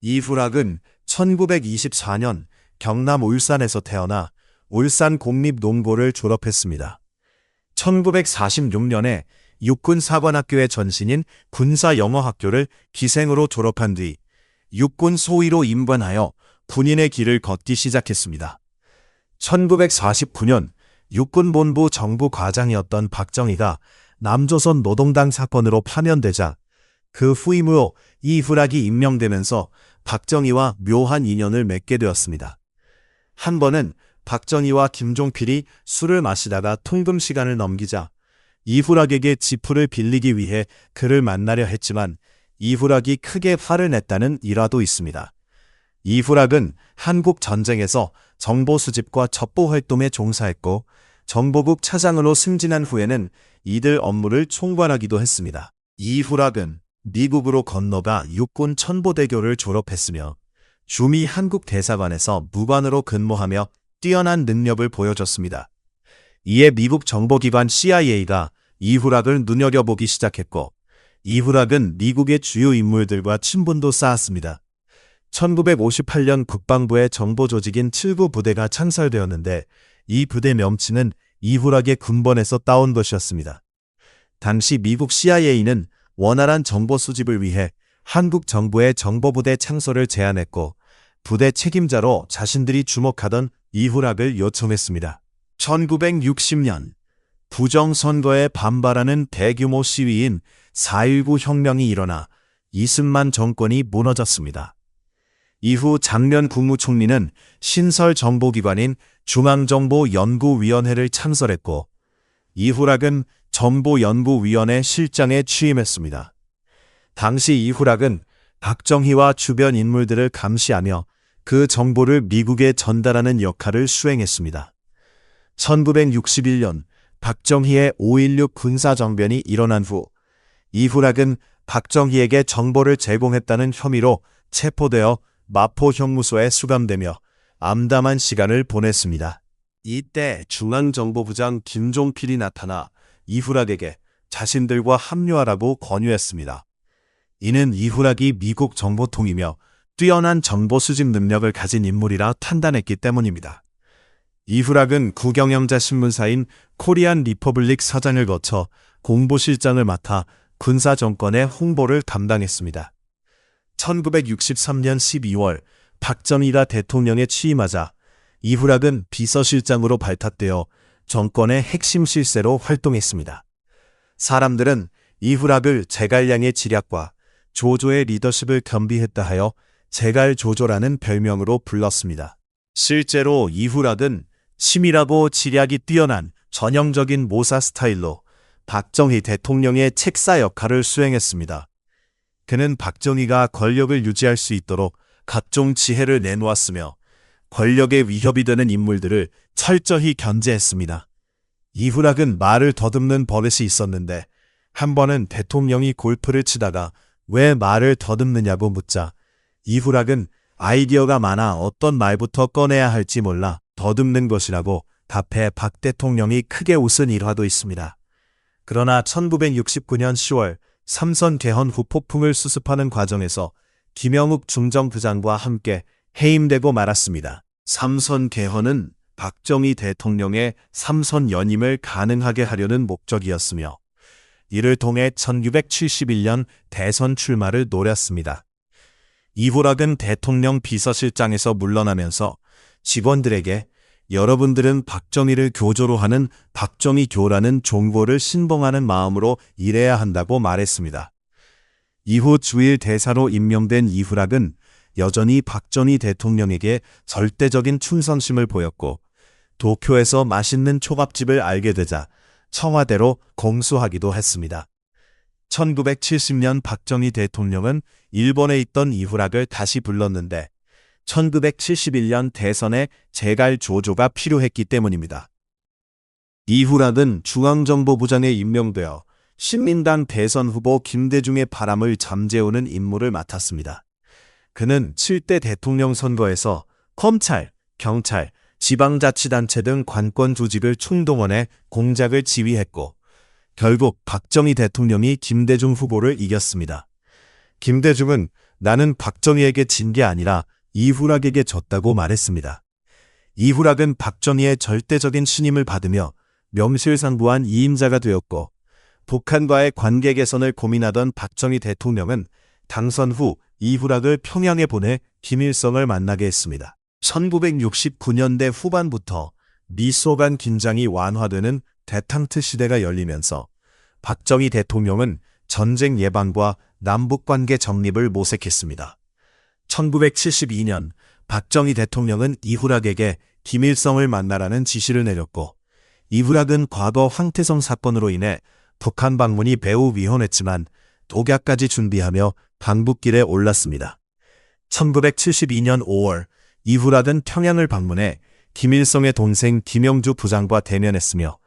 이후락은 1924년 경남 울산에서 태어나 울산공립농고를 졸업했습니다. 1946년에 육군사관학교의 전신인 군사영어학교를 기생으로 졸업한 뒤 육군 소위로 임관하여 군인의 길을 걷기 시작했습니다. 1949년 육군본부 정부과장이었던 박정희가 남조선 노동당 사건으로 파면되자 그 후임으로 이후락이 임명되면서 박정희와 묘한 인연을 맺게 되었습니다. 한 번은 박정희와 김종필이 술을 마시다가 통금 시간을 넘기자 이후락에게 지푸를 빌리기 위해 그를 만나려 했지만 이후락이 크게 화를 냈다는 일화도 있습니다. 이후락은 한국 전쟁에서 정보 수집과 첩보 활동에 종사했고 정보국 차장으로 승진한 후에는 이들 업무를 총괄하기도 했습니다. 이후락은 미국으로 건너가 육군 천보대교를 졸업했으며 주미 한국 대사관에서 무관으로 근무하며 뛰어난 능력을 보여줬습니다. 이에 미국 정보기관 CIA가 이후락을 눈여겨보기 시작했고 이후락은 미국의 주요 인물들과 친분도 쌓았습니다. 1958년 국방부의 정보조직인 7구 부대가 창설되었는데 이 부대 명칭은 이후락의 군번에서 따온 것이었습니다. 당시 미국 CIA는 원활한 정보 수집을 위해 한국 정부의 정보부대 창설을 제안했고 부대 책임자로 자신들이 주목하던 이후락을 요청했습니다. 1960년 부정선거에 반발하는 대규모 시위인 4.19 혁명이 일어나 이승만 정권이 무너졌습니다. 이후 장면 국무총리는 신설 정보기관인 중앙정보연구위원회를 창설했고 이후락은 정보연구위원회 실장에 취임했습니다. 당시 이후락은 박정희와 주변 인물들을 감시하며 그 정보를 미국에 전달하는 역할을 수행했습니다. 1961년 박정희의 5.16 군사정변이 일어난 후 이후락은 박정희에게 정보를 제공했다는 혐의로 체포되어 마포형무소에 수감되며 암담한 시간을 보냈습니다. 이때 중앙정보부장 김종필이 나타나 이후락에게 자신들과 합류하라고 권유했습니다. 이는 이후락이 미국 정보통이며 뛰어난 정보 수집 능력을 가진 인물이라 판단했기 때문입니다. 이후락은 구경영자 신문사인 코리안 리퍼블릭 사장을 거쳐 공보실장을 맡아 군사정권의 홍보를 담당했습니다. 1963년 12월 박정희가 대통령에 취임하자 이후락은 비서실장으로 발탁되어 정권의 핵심 실세로 활동했습니다. 사람들은 이후락을 제갈량의 지략과 조조의 리더십을 겸비했다 하여 제갈조조라는 별명으로 불렀습니다. 실제로 이후락은 치밀하고 지략이 뛰어난 전형적인 모사 스타일로 박정희 대통령의 책사 역할을 수행했습니다. 그는 박정희가 권력을 유지할 수 있도록 각종 지혜를 내놓았으며 권력의 위협이 되는 인물들을 철저히 견제했습니다. 이후락은 말을 더듬는 버릇이 있었는데 한 번은 대통령이 골프를 치다가 왜 말을 더듬느냐고 묻자 이후락은 아이디어가 많아 어떤 말부터 꺼내야 할지 몰라 더듬는 것이라고 답해 박 대통령이 크게 웃은 일화도 있습니다. 그러나 1969년 10월 삼선 개헌 후 폭풍을 수습하는 과정에서 김영욱 중정부장과 함께 해임되고 말았습니다. 삼선 개헌은 박정희 대통령의 삼선 연임을 가능하게 하려는 목적이었으며 이를 통해 1971년 대선 출마를 노렸습니다. 이후락은 대통령 비서실장에서 물러나면서 직원들에게 여러분들은 박정희를 교조로 하는 박정희교라는 종고를 신봉하는 마음으로 일해야 한다고 말했습니다. 이후 주일 대사로 임명된 이후락은 여전히 박정희 대통령에게 절대적인 충성심을 보였고 도쿄에서 맛있는 초밥집을 알게 되자 청와대로 공수하기도 했습니다. 1970년 박정희 대통령은 일본에 있던 이후락을 다시 불렀는데 1971년 대선에 제갈조조가 필요했기 때문입니다. 이후락은 중앙정보부장에 임명되어 신민당 대선 후보 김대중의 바람을 잠재우는 임무를 맡았습니다. 그는 7대 대통령 선거에서 검찰, 경찰, 지방자치단체 등 관권 조직을 총동원해 공작을 지휘했고 결국 박정희 대통령이 김대중 후보를 이겼습니다. 김대중은 나는 박정희에게 진 게 아니라 이후락에게 졌다고 말했습니다. 이후락은 박정희의 절대적인 신임을 받으며 명실상부한 이임자가 되었고 북한과의 관계 개선을 고민하던 박정희 대통령은 당선 후 이후락을 평양에 보내 김일성을 만나게 했습니다. 1969년대 후반부터 미소 간 긴장이 완화되는 대탕트 시대가 열리면서 박정희 대통령은 전쟁 예방과 남북관계 정립을 모색했습니다. 1972년 박정희 대통령은 이후락에게 김일성을 만나라는 지시를 내렸고 이후락은 과거 황태성 사건으로 인해 북한 방문이 매우 위험했지만 독약까지 준비하며 방북길에 올랐습니다. 1972년 5월 이후락은 평양을 방문해 김일성의 동생 김영주 부장과 대면했으며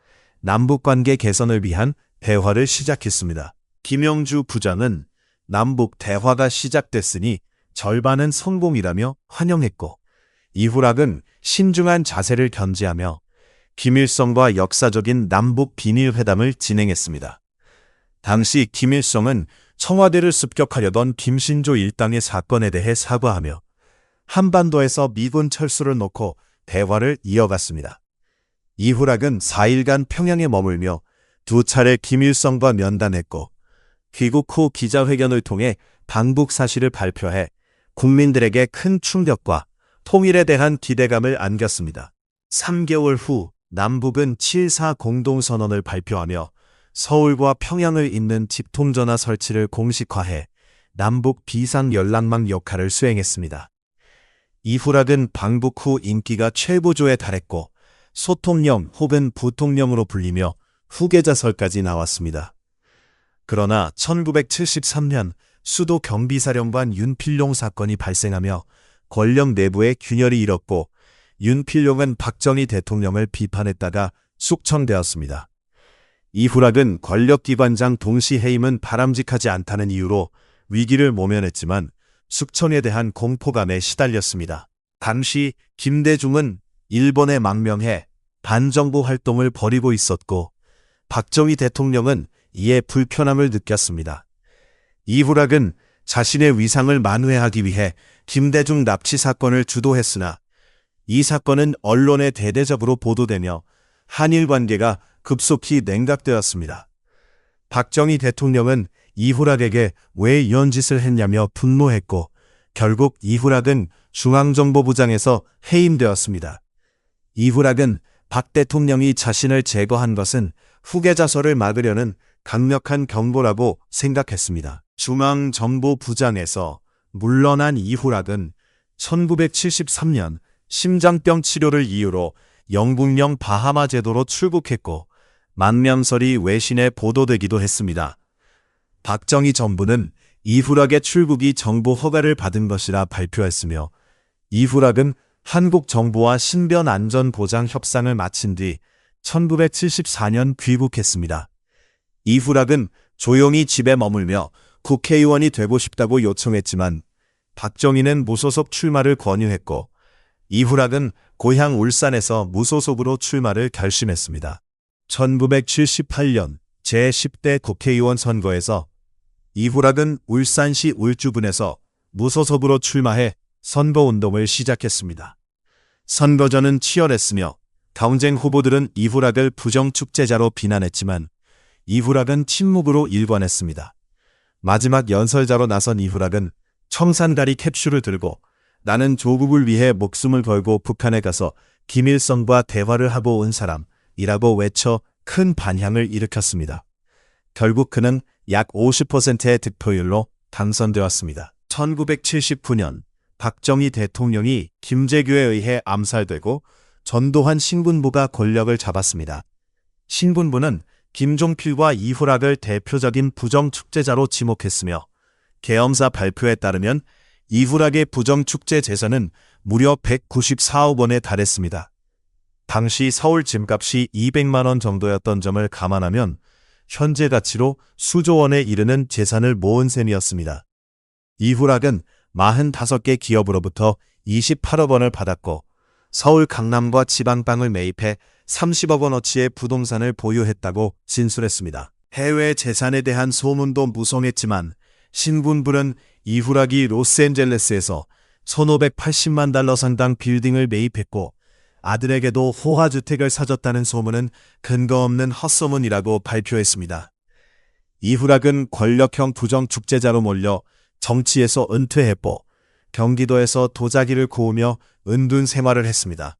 남북관계 개선을 위한 대화를 시작했습니다. 김영주 부장은 남북 대화가 시작됐으니 절반은 성공이라며 환영했고 이후락은 신중한 자세를 견지하며 김일성과 역사적인 남북 비밀회담을 진행했습니다. 당시 김일성은 청와대를 습격하려던 김신조 일당의 사건에 대해 사과하며 한반도에서 미군 철수를 놓고 대화를 이어갔습니다. 이후락은 4일간 평양에 머물며 2차례 김일성과 면담했고 귀국 후 기자회견을 통해 방북 사실을 발표해 국민들에게 큰 충격과 통일에 대한 기대감을 안겼습니다. 3개월 후 남북은 7.4 공동선언을 발표하며 서울과 평양을 잇는 집통전화 설치를 공식화해 남북 비상연락망 역할을 수행했습니다. 이후락은 방북 후 인기가 최고조에 달했고 소통령 혹은 부통령으로 불리며 후계자설까지 나왔습니다. 그러나 1973년 수도 경비사령관 윤필용 사건이 발생하며 권력 내부의 균열이 일었고 윤필용은 박정희 대통령을 비판했다가 숙청되었습니다. 이후락은 권력기관장 동시해임은 바람직하지 않다는 이유로 위기를 모면했지만 숙청에 대한 공포감에 시달렸습니다. 당시 김대중은 일본에 망명해 반정부 활동을 벌이고 있었고 박정희 대통령은 이에 불편함을 느꼈습니다. 이후락은 자신의 위상을 만회하기 위해 김대중 납치 사건을 주도했으나 이 사건은 언론에 대대적으로 보도되며 한일 관계가 급속히 냉각되었습니다. 박정희 대통령은 이후락에게 왜 이런 짓을 했냐며 분노했고 결국 이후락은 중앙정보부장에서 해임되었습니다. 이후락은 박 대통령이 자신을 제거한 것은 후계자설을 막으려는 강력한 경고라고 생각했습니다. 중앙정보부장에서 물러난 이후락은 1973년 심장병 치료를 이유로 영국령 바하마 제도로 출국했고 만명설이 외신에 보도되기도 했습니다. 박정희 정부는 이후락의 출국이 정부 허가를 받은 것이라 발표했으며 이후락은 한국 정부와 신변 안전 보장 협상을 마친 뒤 1974년 귀국했습니다. 이후락은 조용히 집에 머물며 국회의원이 되고 싶다고 요청했지만 박정희는 무소속 출마를 권유했고 이후락은 고향 울산에서 무소속으로 출마를 결심했습니다. 1978년 제10대 국회의원 선거에서 이후락은 울산시 울주군에서 무소속으로 출마해 선거운동을 시작했습니다. 선거전은 치열했으며 경쟁 후보들은 이후락을 부정축제자로 비난했지만 이후락은 침묵으로 일관했습니다. 마지막 연설자로 나선 이후락은 청산가리 캡슐을 들고 나는 조국을 위해 목숨을 걸고 북한에 가서 김일성과 대화를 하고 온 사람이라고 외쳐 큰 반향을 일으켰습니다. 결국 그는 약 50%의 득표율로 당선되었습니다. 1979년 박정희 대통령이 김재규에 의해 암살되고 전두환 신군부가 권력을 잡았습니다. 신군부는 김종필과 이후락을 대표적인 부정축제자로 지목했으며 계엄사 발표에 따르면 이후락의 부정축제 재산은 무려 194억 원에 달했습니다. 당시 서울 짐값이 200만 원 정도였던 점을 감안하면 현재 가치로 수조 원에 이르는 재산을 모은 셈이었습니다. 이후락은 45개 기업으로부터 28억 원을 받았고 서울 강남과 지방방을 매입해 30억 원어치의 부동산을 보유했다고 진술했습니다. 해외 재산에 대한 소문도 무성했지만 신군부는 이후락이 로스앤젤레스에서 1,580만 달러 상당 빌딩을 매입했고 아들에게도 호화주택을 사줬다는 소문은 근거 없는 헛소문이라고 발표했습니다. 이후락은 권력형 부정축제자로 몰려 정치에서 은퇴했고 경기도에서 도자기를 구우며 은둔 생활을 했습니다.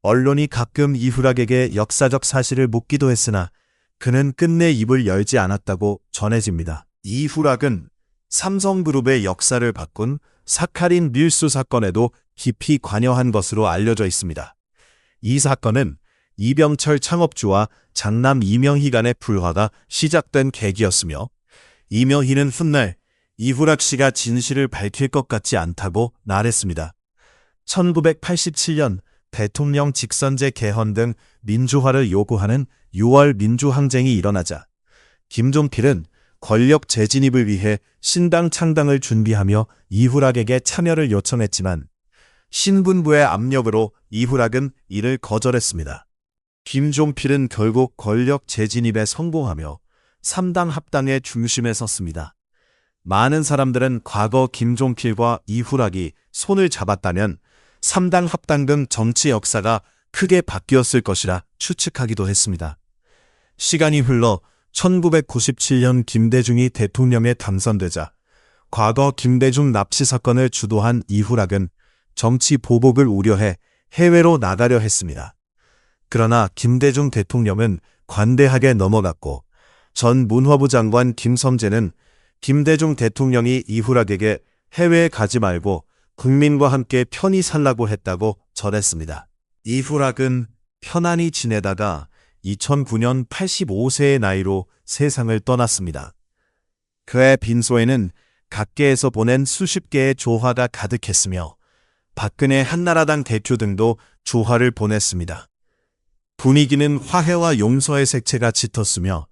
언론이 가끔 이후락에게 역사적 사실을 묻기도 했으나 그는 끝내 입을 열지 않았다고 전해집니다. 이후락은 삼성그룹의 역사를 바꾼 사카린 밀수 사건에도 깊이 관여한 것으로 알려져 있습니다. 이 사건은 이병철 창업주와 장남 이명희 간의 불화가 시작된 계기였으며 이명희는 훗날 이후락 씨가 진실을 밝힐 것 같지 않다고 말했습니다. 1987년 대통령 직선제 개헌 등 민주화를 요구하는 6월 민주항쟁이 일어나자 김종필은 권력 재진입을 위해 신당 창당을 준비하며 이후락에게 참여를 요청했지만 신분부의 압력으로 이후락은 이를 거절했습니다. 김종필은 결국 권력 재진입에 성공하며 3당 합당의 중심에 섰습니다. 많은 사람들은 과거 김종필과 이후락이 손을 잡았다면 3당 합당 등 정치 역사가 크게 바뀌었을 것이라 추측하기도 했습니다. 시간이 흘러 1997년 김대중이 대통령에 당선되자 과거 김대중 납치 사건을 주도한 이후락은 정치 보복을 우려해 해외로 나가려 했습니다. 그러나 김대중 대통령은 관대하게 넘어갔고 전 문화부 장관 김성재는 김대중 대통령이 이후락에게 해외에 가지 말고 국민과 함께 편히 살라고 했다고 전했습니다. 이후락은 편안히 지내다가 2009년 85세의 나이로 세상을 떠났습니다. 그의 빈소에는 각계에서 보낸 수십 개의 조화가 가득했으며 박근혜 한나라당 대표 등도 조화를 보냈습니다. 분위기는 화해와 용서의 색채가 짙었으며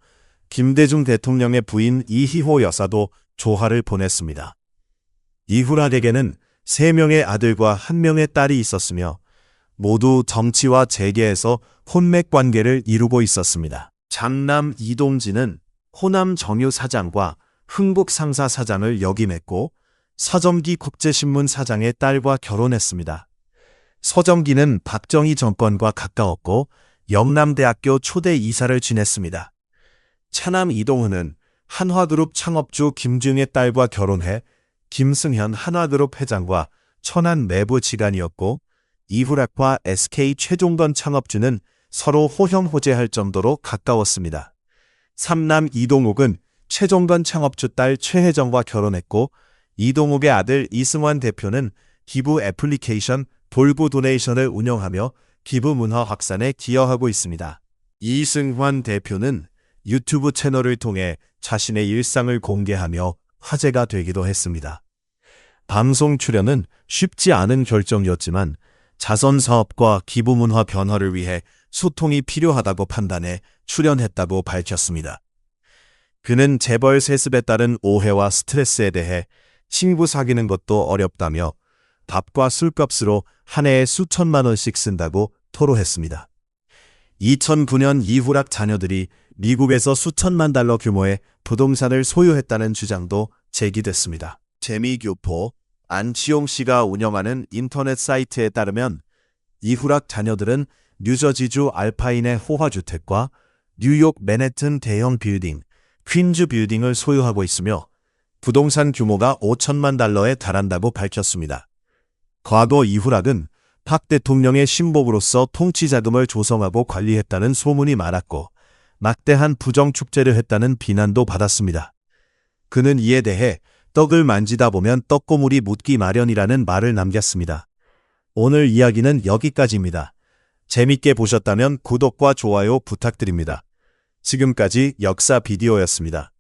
김대중 대통령의 부인 이희호 여사도 조화를 보냈습니다. 이후락에게는 3명의 아들과 1명의 딸이 있었으며 모두 정치와 재계에서 혼맥 관계를 이루고 있었습니다. 장남 이동진은 호남 정유 사장과 흥북 상사 사장을 역임했고 서점기 국제신문 사장의 딸과 결혼했습니다. 서점기는 박정희 정권과 가까웠고 영남대학교 초대 이사를 지냈습니다. 차남 이동훈은 한화그룹 창업주 김중의 딸과 결혼해 김승현 한화그룹 회장과 천안 내부 지간이었고 이후락과 SK 최종건 창업주는 서로 호형호재할 정도로 가까웠습니다. 삼남 이동욱은 최종건 창업주 딸 최혜정과 결혼했고 이동욱의 아들 이승환 대표는 기부 애플리케이션 볼보 도네이션을 운영하며 기부 문화 확산에 기여하고 있습니다. 이승환 대표는 유튜브 채널을 통해 자신의 일상을 공개하며 화제가 되기도 했습니다. 방송 출연은 쉽지 않은 결정이었지만 자선사업과 기부문화 변화를 위해 소통이 필요하다고 판단해 출연했다고 밝혔습니다. 그는 재벌 세습에 따른 오해와 스트레스에 대해 친구 사귀는 것도 어렵다며 밥과 술값으로 한 해에 수천만 원씩 쓴다고 토로했습니다. 2009년 이후락 자녀들이 미국에서 수천만 달러 규모의 부동산을 소유했다는 주장도 제기됐습니다. 재미교포 안치용 씨가 운영하는 인터넷 사이트에 따르면 이후락 자녀들은 뉴저지주 알파인의 호화주택과 뉴욕 맨해튼 대형 빌딩, 퀸즈 빌딩을 소유하고 있으며 부동산 규모가 5천만 달러에 달한다고 밝혔습니다. 과거 이후락은 박 대통령의 신복으로서 통치 자금을 조성하고 관리했다는 소문이 많았고 막대한 부정축제를 했다는 비난도 받았습니다. 그는 이에 대해 떡을 만지다 보면 떡고물이 묻기 마련이라는 말을 남겼습니다. 오늘 이야기는 여기까지입니다. 재밌게 보셨다면 구독과 좋아요 부탁드립니다. 지금까지 역사 비디오였습니다.